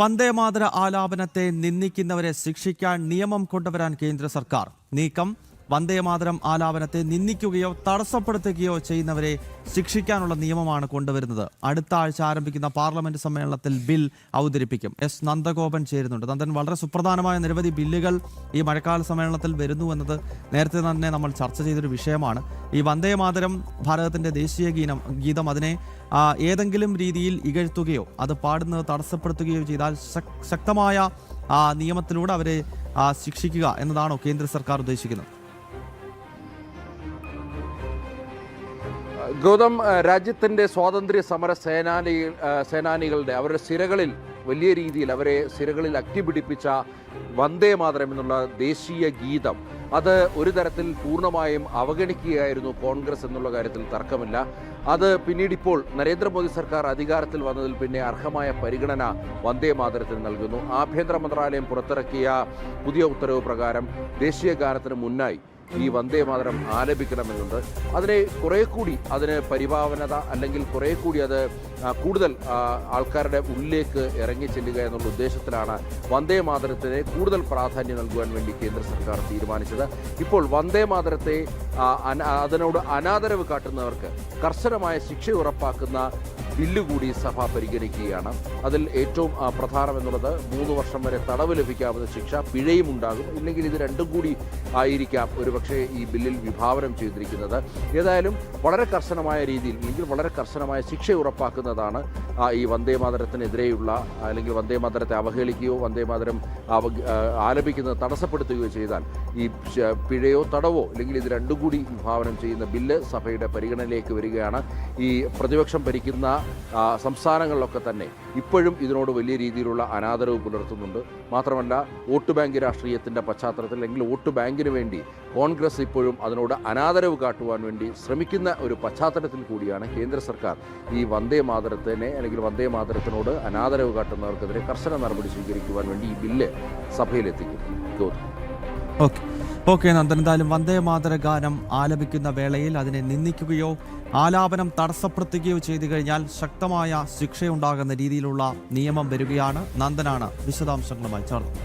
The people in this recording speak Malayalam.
വന്ദേമാതര ആലാപനത്തെ നിന്ദിക്കുന്നവരെ ശിക്ഷിക്കാൻ നിയമം കൊണ്ടുവരാൻ കേന്ദ്ര സർക്കാർ. നീക്കം വന്ദേമാതരം ആലാപനത്തെ നിന്ദിക്കുകയോ തടസ്സപ്പെടുത്തുകയോ ചെയ്യുന്നവരെ ശിക്ഷിക്കാനുള്ള നിയമമാണ് കൊണ്ടുവരുന്നത്. അടുത്ത ആഴ്ച ആരംഭിക്കുന്ന പാർലമെന്റ് സമ്മേളനത്തിൽ ബിൽ അവതരിപ്പിക്കും. എസ് നന്ദഗോപൻ ചേരുന്നുണ്ട്. നന്ദൻ, വളരെ സുപ്രധാനമായ നിരവധി ബില്ലുകൾ ഈ മഴക്കാല സമ്മേളനത്തിൽ വരുന്നു എന്നത് നേരത്തെ തന്നെ നമ്മൾ ചർച്ച ചെയ്തൊരു വിഷയമാണ്. ഈ വന്ദേമാതരം ഭാരതത്തിന്റെ ദേശീയ ഗീതം അതിനെ ഏതെങ്കിലും രീതിയിൽ ഇകഴ്ത്തുകയോ അത് പാടുന്നത് തടസ്സപ്പെടുത്തുകയോ ചെയ്താൽ ശക്തമായ നിയമത്തിലൂടെ അവരെ ശിക്ഷിക്കുക എന്നതാണോ കേന്ദ്ര സർക്കാർ ഉദ്ദേശിക്കുന്നത്? ഗൗതം, രാജ്യത്തിൻ്റെ സ്വാതന്ത്ര്യ സമര സേനാനികളുടെ അവരുടെ സിരകളിൽ വലിയ രീതിയിൽ അവരെ സിരകളിൽ അഗ്നിപിടിപ്പിച്ച വന്ദേമാതരം എന്നുള്ള ദേശീയ ഗീതം അത് ഒരു തരത്തിൽ പൂർണ്ണമായും അവഗണിക്കുകയായിരുന്നു കോൺഗ്രസ് എന്നുള്ള കാര്യത്തിൽ തർക്കമില്ല. അത് പിന്നീടിപ്പോൾ നരേന്ദ്രമോദി സർക്കാർ അധികാരത്തിൽ വന്നതിൽ പിന്നെ അർഹമായ പരിഗണന വന്ദേമാതരത്തിന് നൽകുന്നു. ആഭ്യന്തര മന്ത്രാലയം പുറത്തിറക്കിയ പുതിയ ഉത്തരവ് പ്രകാരം ദേശീയ ഗാനത്തിന് മുന്നായി ഈ വന്ദേമാതരം ആലപിക്കണമെന്നുണ്ട്. അതിനെ കുറേ കൂടി അതിന് പരിഭാവനത അല്ലെങ്കിൽ കുറേ കൂടി അത് കൂടുതൽ ആൾക്കാരുടെ ഉള്ളിലേക്ക് ഇറങ്ങി ചെല്ലുക എന്നുള്ള ഉദ്ദേശത്തിലാണ് വന്ദേമാതരത്തിന് കൂടുതൽ പ്രാധാന്യം നൽകുവാൻ വേണ്ടി കേന്ദ്ര സർക്കാർ തീരുമാനിച്ചത്. ഇപ്പോൾ വന്ദേമാതരത്തെ അതിനോട് അനാദരവ് കാട്ടുന്നവർക്ക് കർശനമായ ശിക്ഷ ഉറപ്പാക്കുന്ന ബില്ല് കൂടി സഭ പരിഗണിക്കുകയാണ്. അതിൽ ഏറ്റവും പ്രധാനമെന്നുള്ളത് 3 വർഷം വരെ തടവ് ലഭിക്കാവുന്ന ശിക്ഷ, പിഴയും ഉണ്ടാകും. ഇല്ലെങ്കിൽ ഇത് രണ്ടും കൂടി ആയിരിക്കാം ഒരുപക്ഷെ ഈ ബില്ലിൽ വിഭാവനം ചെയ്തിരിക്കുന്നത്. ഏതായാലും വളരെ കർശനമായ രീതിയിൽ അല്ലെങ്കിൽ വളരെ കർശനമായ ശിക്ഷ ഉറപ്പാക്കുന്നതാണ് ഈ വന്ദേമാതരത്തിനെതിരെയുള്ള അല്ലെങ്കിൽ വന്ദേമാതരത്തെ അവഹേളിക്കുകയോ വന്ദേമാതരം ആലപിക്കുന്നത് തടസ്സപ്പെടുത്തുകയോ ചെയ്താൽ ഈ പിഴയോ തടവോ അല്ലെങ്കിൽ ഇത് രണ്ടും കൂടി വിഭാവനം ചെയ്യുന്ന ബില്ല് സഭയുടെ പരിഗണനയിലേക്ക് വരികയാണ്. ഈ പ്രതിപക്ഷം ഭരിക്കുന്ന സംസ്ഥാനങ്ങളിലൊക്കെ തന്നെ ഇപ്പോഴും ഇതിനോട് വലിയ രീതിയിലുള്ള അനാദരവ് പുലർത്തുന്നുണ്ട്. മാത്രമല്ല, വോട്ട് ബാങ്ക് രാഷ്ട്രീയത്തിൻ്റെ പശ്ചാത്തലത്തിൽ അല്ലെങ്കിൽ വോട്ട് ബാങ്കിന് വേണ്ടി കോൺഗ്രസ് ഇപ്പോഴും അതിനോട് അനാദരവ് കാട്ടുവാൻ വേണ്ടി ശ്രമിക്കുന്ന ഒരു പശ്ചാത്തലത്തിൽ കൂടിയാണ് കേന്ദ്ര സർക്കാർ ഈ വന്ദേമാതരത്തിനെ അല്ലെങ്കിൽ വന്ദേമാതരത്തിനോട് അനാദരവ് കാട്ടുന്നവർക്കെതിരെ കർശന നടപടി സ്വീകരിക്കുവാൻ വേണ്ടി ഈ ബില്ല് സഭയിലെത്തിക്കും. ഓക്കെ നന്ദൻ, എന്തായാലും വന്ദേമാതര ഗാനം ആലപിക്കുന്ന വേളയിൽ അതിനെ നിന്ദിക്കുകയോ ആലാപനം തടസ്സപ്പെടുത്തുകയോ ചെയ്തു കഴിഞ്ഞാൽ ശക്തമായ ശിക്ഷയുണ്ടാകുന്ന രീതിയിലുള്ള നിയമം വരികയാണ്. നന്ദനാണ് വിശദാംശങ്ങളുമായി ചേർന്നത്.